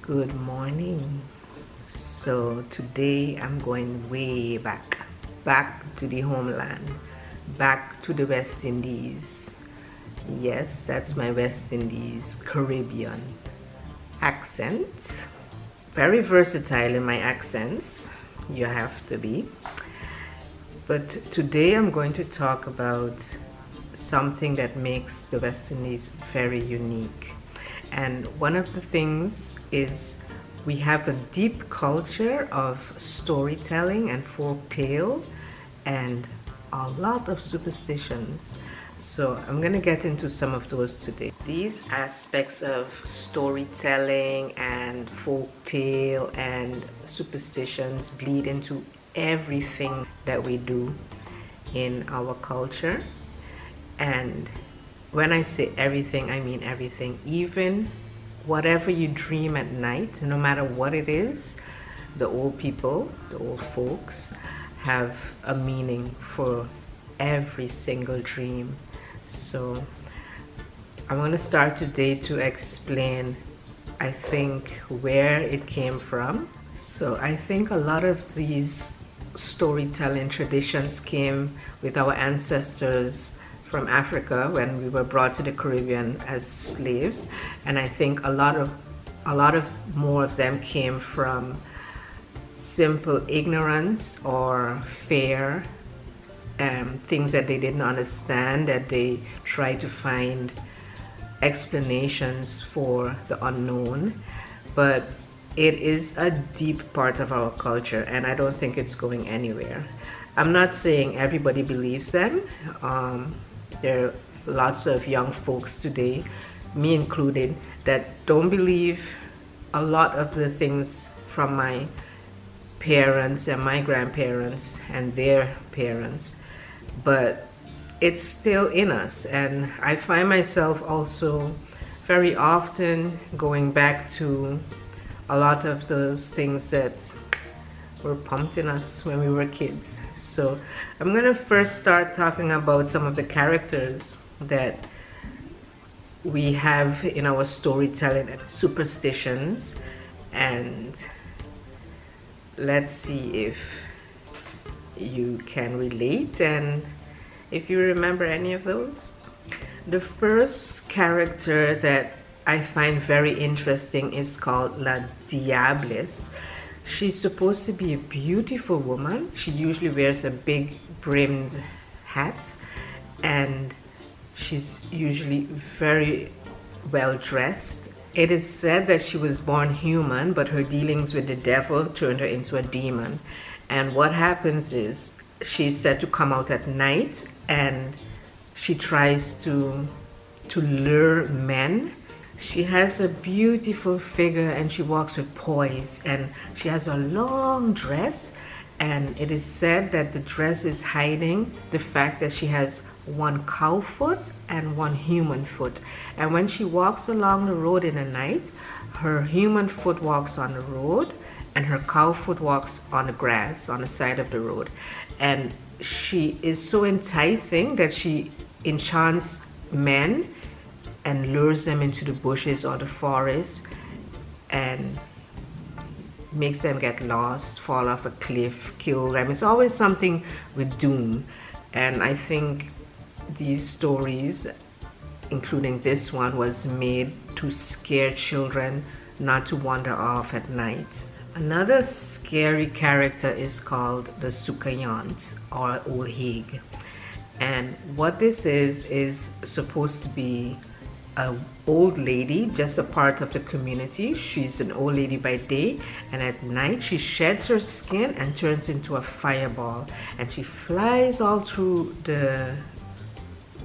Good morning. So today I'm going way back to the homeland, back to the West Indies. Yes, that's my West Indies Caribbean accent. Very versatile in my accents, you have to be. But today I'm going to talk about something that makes the West Indies very unique. And one of the things is we have a deep culture of storytelling and folk tale and a lot of superstitions. So I'm going to get into some of those today. These aspects of storytelling and folk tale and superstitions bleed into everything that we do in our culture. And when I say everything, I mean everything. Even whatever you dream at night, no matter what it is, the old people, the old folks, have a meaning for every single dream. So I'm going to start today to explain, I think, where it came from. So I think a lot of these storytelling traditions came with our ancestors from Africa when we were brought to the Caribbean as slaves, and I think a lot of more of them came from simple ignorance or fear, things that they didn't understand, that they tried to find explanations for the unknown. But it is a deep part of our culture, and I don't think it's going anywhere. I'm not saying everybody believes them. There are lots of young folks today, me included, that don't believe a lot of the things from my parents and my grandparents and their parents, but it's still in us. And I find myself also very often going back to a lot of those things that were pumped in us when we were kids. So I'm going to first start talking about some of the characters that we have in our storytelling and superstitions, and let's see if you can relate and if you remember any of those. The first character that I find very interesting is called La Diables. She's supposed to be a beautiful woman. She usually wears a big brimmed hat, and she's usually very well dressed. It is said that she was born human, but her dealings with the devil turned her into a demon. And what happens is she's said to come out at night, and she tries to lure men. She has a beautiful figure and she walks with poise, and she has a long dress, and it is said that the dress is hiding the fact that she has one cow foot and one human foot. And when she walks along the road in the night, her human foot walks on the road and her cow foot walks on the grass on the side of the road. And she is so enticing that she enchants men and lures them into the bushes or the forest and makes them get lost, fall off a cliff, kill them. It's always something with doom. And I think these stories, including this one, was made to scare children not to wander off at night. Another scary character is called the Sookie Hunt or Old Hag. And what this is supposed to be an old lady, just a part of the community. She's an old lady by day, and at night she sheds her skin and turns into a fireball, and she flies all through the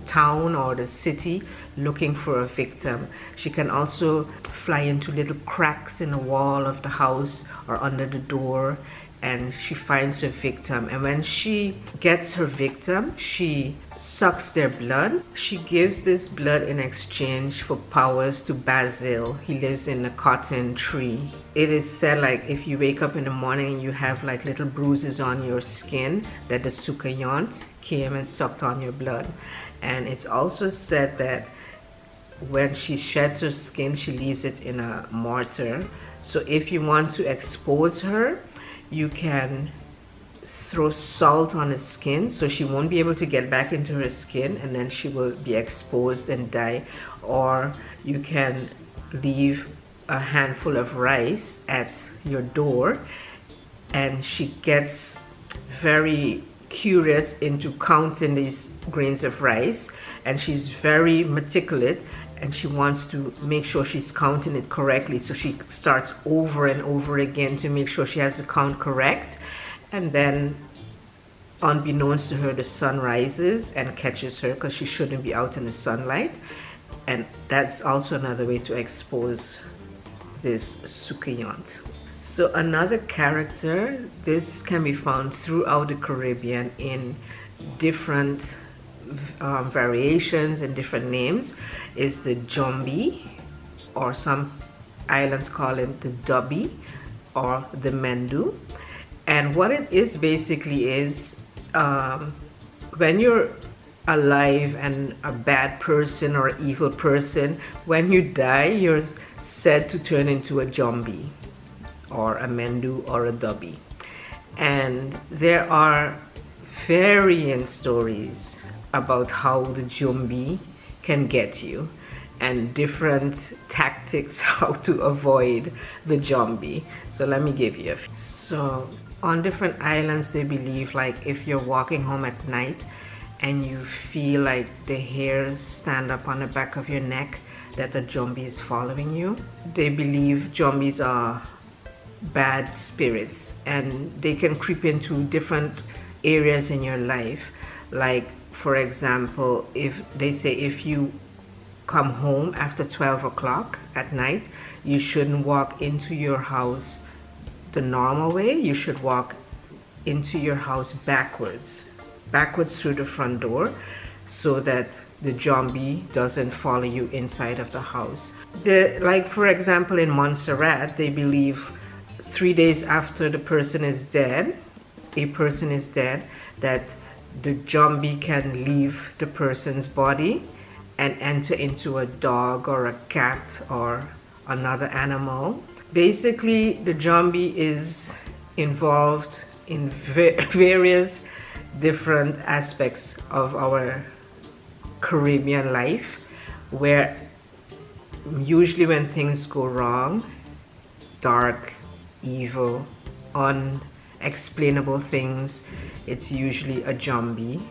town or the city looking for a victim. She can also fly into little cracks in the wall of the house or under the door, and she finds her victim. And when she gets her victim, she sucks their blood. She gives this blood in exchange for powers to Basil. He lives in a cotton tree. It is said, like, if you wake up in the morning and you have like little bruises on your skin, that the Sookie Hunt came and sucked on your blood. And it's also said that when she sheds her skin, she leaves it in a mortar. So if you want to expose her, you can throw salt on her skin, so she won't be able to get back into her skin, and then she will be exposed and die. Or you can leave a handful of rice at your door, and she gets very curious into counting these grains of rice, and she's very meticulous, and she wants to make sure she's counting it correctly. So she starts over and over again to make sure she has the count correct. And then, unbeknownst to her, the sun rises and catches her because she shouldn't be out in the sunlight. And that's also another way to expose this Sookie Hunt. So another character, this can be found throughout the Caribbean in different variations and different names, is the Jambi, or some islands call it the Dubby or the Mendu. And what it is basically is, when you're alive and a bad person or evil person, when you die, you're said to turn into a Jambi or a Mendu or a Dubby. And there are varying stories about how the Jambi can get you, and different tactics how to avoid the Jambi. So let me give you a few. So on different islands, they believe, like, if you're walking home at night and you feel like the hairs stand up on the back of your neck, that the Jambi is following you. They believe Jambis are bad spirits, and they can creep into different areas in your life. Like, for example, if they say if you come home after 12 o'clock at night, you shouldn't walk into your house the normal way. You should walk into your house backwards through the front door, so that the Jambi doesn't follow you inside of the house. Like, for example, in Montserrat, they believe 3 days after a person is dead, that the Jambi can leave the person's body and enter into a dog or a cat or another animal. Basically, the Jambi is involved in various different aspects of our Caribbean life, where usually when things go wrong, dark, evil, unexplainable things, it's usually a Jambi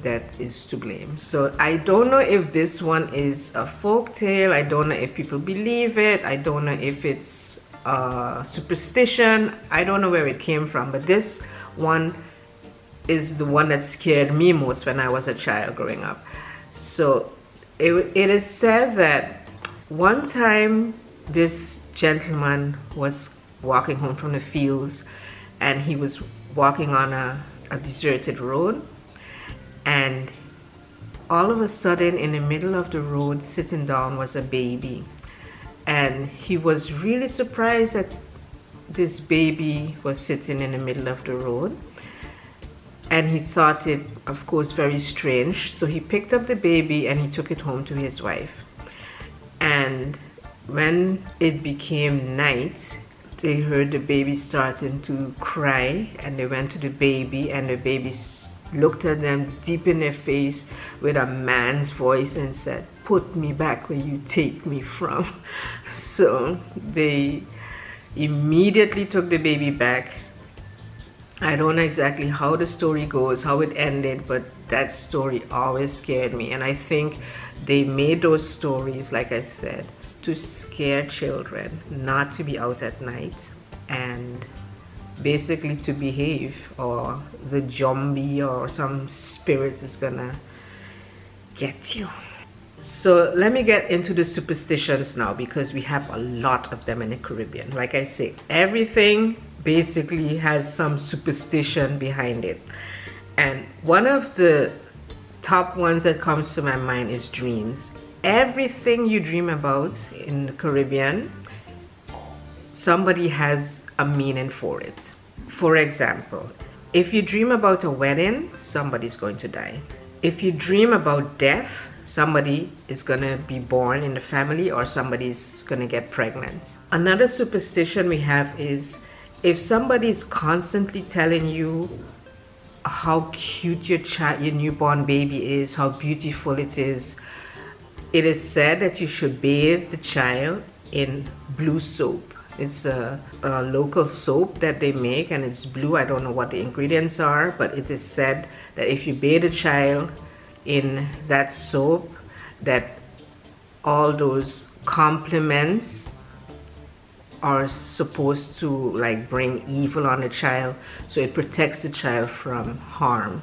that is to blame. So I don't know if this one is a folk tale. I don't know if people believe it. I don't know if it's a superstition. I don't know where it came from, but this one is the one that scared me most when I was a child growing up. So it is said that one time this gentleman was walking home from the fields, and he was walking on a deserted road, and all of a sudden, in the middle of the road, sitting down, was a baby. And he was really surprised that this baby was sitting in the middle of the road. And he thought it, of course, very strange. So he picked up the baby and he took it home to his wife. And when it became night, they heard the baby starting to cry, and they went to the baby, and the baby looked at them deep in their face with a man's voice and said, "Put me back where you take me from." So they immediately took the baby back. I don't know exactly how the story goes, how it ended, but that story always scared me. And I think they made those stories, like I said, to scare children not to be out at night, and basically to behave, or the Jambi or some spirit is gonna get you. So let me get into the superstitions now, because we have a lot of them in the Caribbean. Like I say, everything basically has some superstition behind it. And one of the top ones that comes to my mind is dreams. Everything you dream about in the Caribbean, somebody has a meaning for it. For example, if you dream about a wedding, somebody's going to die. If you dream about death, somebody is going to be born in the family or somebody's going to get pregnant. Another superstition we have is if somebody is constantly telling you how cute your newborn baby is, how beautiful it is said that you should bathe the child in blue soap. It's a local soap that they make and it's blue. I don't know what the ingredients are, but it is said that if you bathe a child in that soap, that all those compliments are supposed to like bring evil on the child, so it protects the child from harm.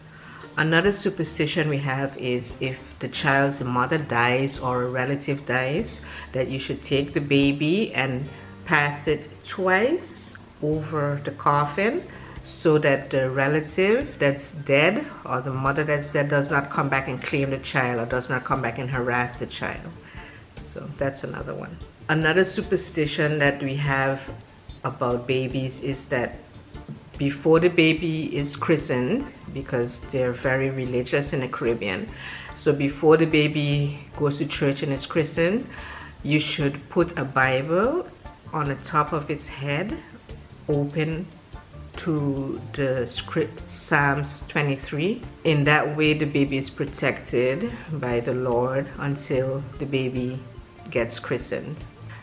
Another superstition we have is if the child's mother dies or a relative dies, that you should take the baby and pass it twice over the coffin so that the relative that's dead or the mother that's dead does not come back and claim the child or does not come back and harass the child. So that's another one. Another superstition that we have about babies is that before the baby is christened, because they're very religious in the Caribbean, so before the baby goes to church and is christened, you should put a Bible on the top of its head, open to the script Psalms 23. In that way, the baby is protected by the Lord until the baby gets christened.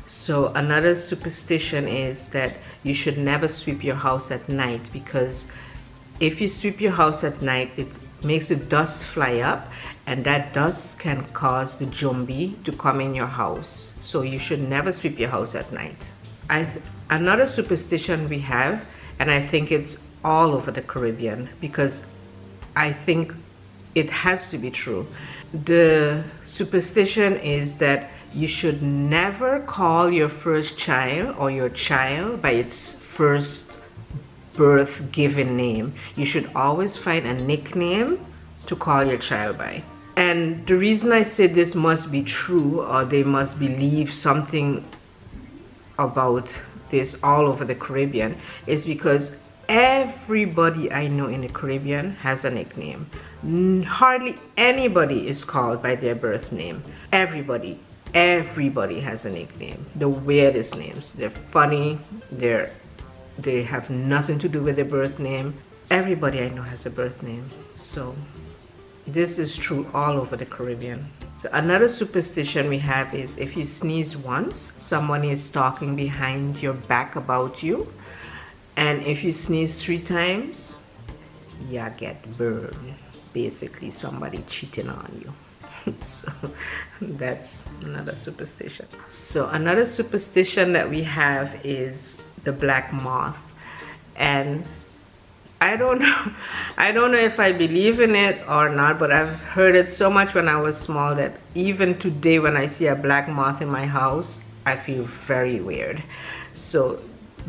So another superstition is that you should never sweep your house at night, because if you sweep your house at night, it makes the dust fly up, and that dust can cause the Jambi to come in your house. So you should never sweep your house at night. Another superstition we have, and I think it's all over the Caribbean because I think it has to be true. The superstition is that you should never call your first child or your child by its first birth given name. You should always find a nickname to call your child by. And the reason I say this must be true, or they must believe something about this all over the Caribbean, is because everybody I know in the Caribbean has a nickname. Hardly anybody is called by their birth name. Everybody has a nickname. The weirdest names. They're funny. They have nothing to do with their birth name. Everybody I know has a birth name. So this is true all over the Caribbean. So another superstition we have is if you sneeze once, someone is talking behind your back about you. And if you sneeze 3 times, you get burned. Basically, somebody cheating on you. So that's another superstition. So another superstition that we have is the black moth. And I don't know if I believe in it or not, but I've heard it so much when I was small that even today when I see a black moth in my house, I feel very weird. So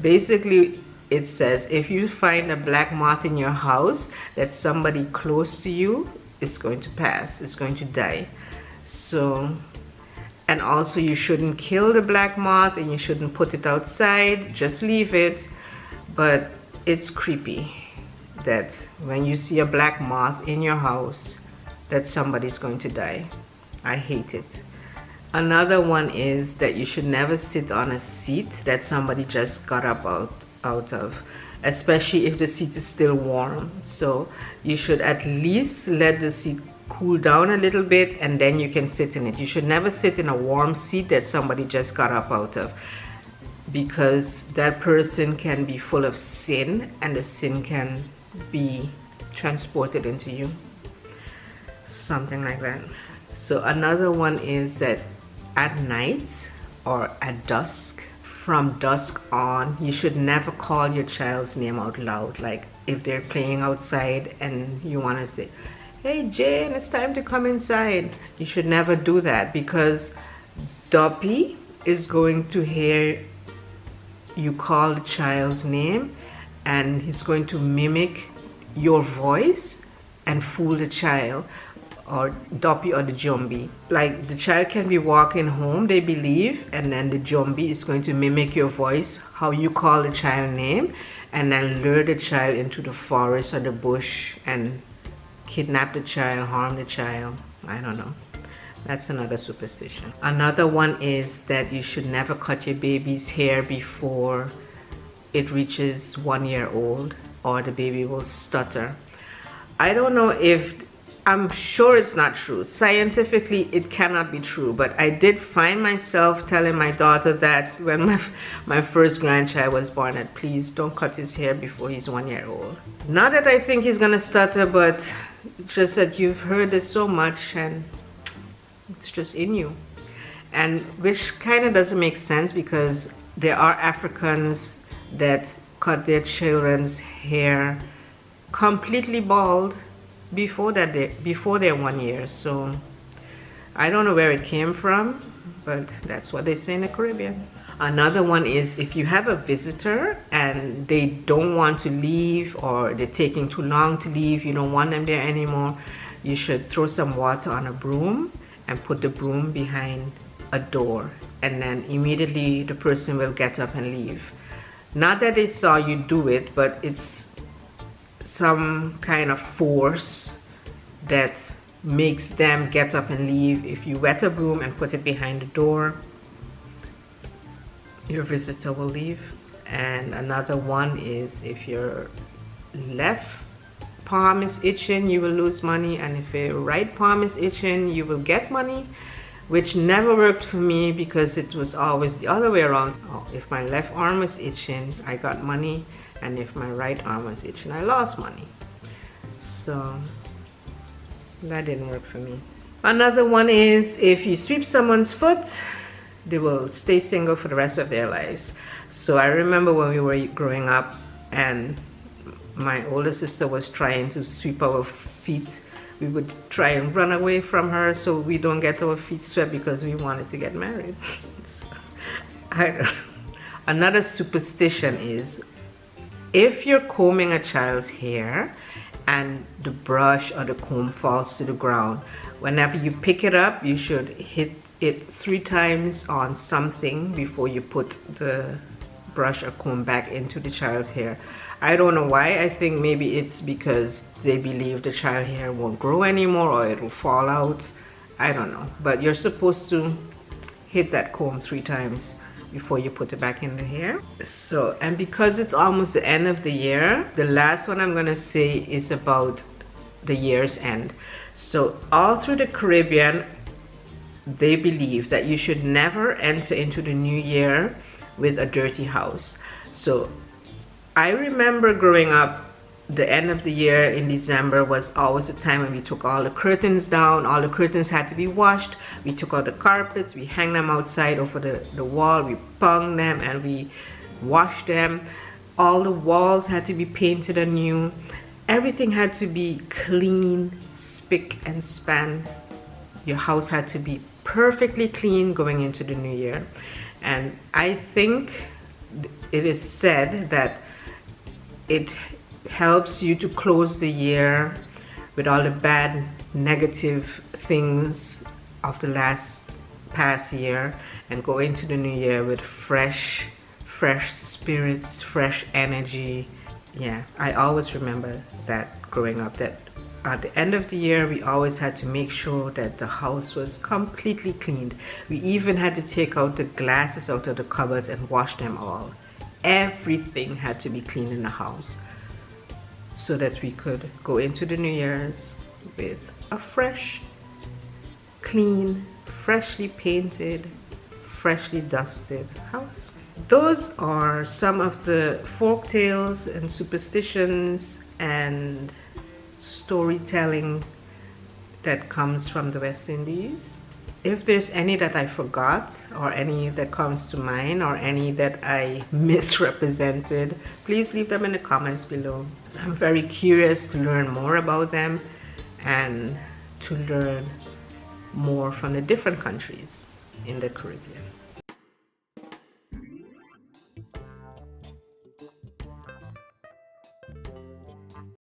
basically it says if you find a black moth in your house, that somebody close to you is going to pass, is going to die. So, and also you shouldn't kill the black moth and you shouldn't put it outside, just leave it. But it's creepy that when you see a black moth in your house, that somebody's going to die. I hate it. Another one is that you should never sit on a seat that somebody just got up out of, especially if the seat is still warm. So you should at least let the seat cool down a little bit and then you can sit in it. You should never sit in a warm seat that somebody just got up out of, because that person can be full of sin and the sin can be transported into you. Something like that. So another one is that at night or at dusk, from dusk on, you should never call your child's name out loud. Like if they're playing outside and you want to say, "Hey Jane, it's time to come inside," you should never do that, because Duppy is going to hear you call the child's name and he's going to mimic your voice and fool the child, or Duppy or the Jambi. Like the child can be walking home, they believe, and then the Jambi is going to mimic your voice, how you call the child name, and then lure the child into the forest or the bush and kidnap the child, harm the child. I don't know. That's another superstition. Another one is that you should never cut your baby's hair before it reaches 1 year old, or the baby will stutter. I don't know if, I'm sure it's not true. Scientifically, it cannot be true, but I did find myself telling my daughter that when my first grandchild was born, that please don't cut his hair before he's 1 year old. Not that I think he's gonna stutter, but just that you've heard this so much and it's just in you. And which kind of doesn't make sense, because there are Africans that cut their children's hair completely bald before they're 1 year. So I don't know where it came from, but that's what they say in the Caribbean. Another one is if you have a visitor and they don't want to leave, or they're taking too long to leave, you don't want them there anymore, you should throw some water on a broom and put the broom behind a door, and then immediately the person will get up and leave. Not that they saw you do it, but it's some kind of force that makes them get up and leave. If you wet a broom and put it behind the door, your visitor will leave. And another one is if your left palm is itching, you will lose money, and if your right palm is itching, you will get money, which never worked for me because it was always the other way around. If my left arm was itching, I got money, and if my right arm was itching, I lost money. So that didn't work for me. Another one is if you sweep someone's foot, they will stay single for the rest of their lives. So I remember when we were growing up and my older sister was trying to sweep our feet, we would try and run away from her so we don't get our feet swept because we wanted to get married. Another superstition is if you're combing a child's hair and the brush or the comb falls to the ground, whenever you pick it up, you should hit it 3 times on something before you put the brush or comb back into the child's hair. I don't know why. I think maybe it's because they believe the child hair won't grow anymore or it will fall out. I don't know. But you're supposed to hit that comb 3 times before you put it back in the hair. So, and because it's almost the end of the year, the last one I'm gonna say is about the year's end. So all through the Caribbean, they believe that you should never enter into the new year with a dirty house. So I remember growing up, the end of the year in December was always the time when we took all the curtains down. All the curtains had to be washed. We took out the carpets, we hang them outside over the wall, we hung them and we washed them. All the walls had to be painted anew. Everything had to be clean, spick and span. Your house had to be perfectly clean going into the new year. And I think it is said that it helps you to close the year with all the bad negative things of the past year and go into the new year with fresh spirits, fresh energy. Yeah, I always remember that growing up, that at the end of the year we always had to make sure that the house was completely cleaned. We even had to take out the glasses out of the cupboards and wash them all. Everything had to be clean in the house so that we could go into the New Year's with a fresh, clean, freshly painted, freshly dusted house. Those are some of the folk tales and superstitions and storytelling that comes from the West Indies. If there's any that I forgot, or any that comes to mind, or any that I misrepresented, please leave them in the comments below. I'm very curious to learn more about them and to learn more from the different countries in the Caribbean.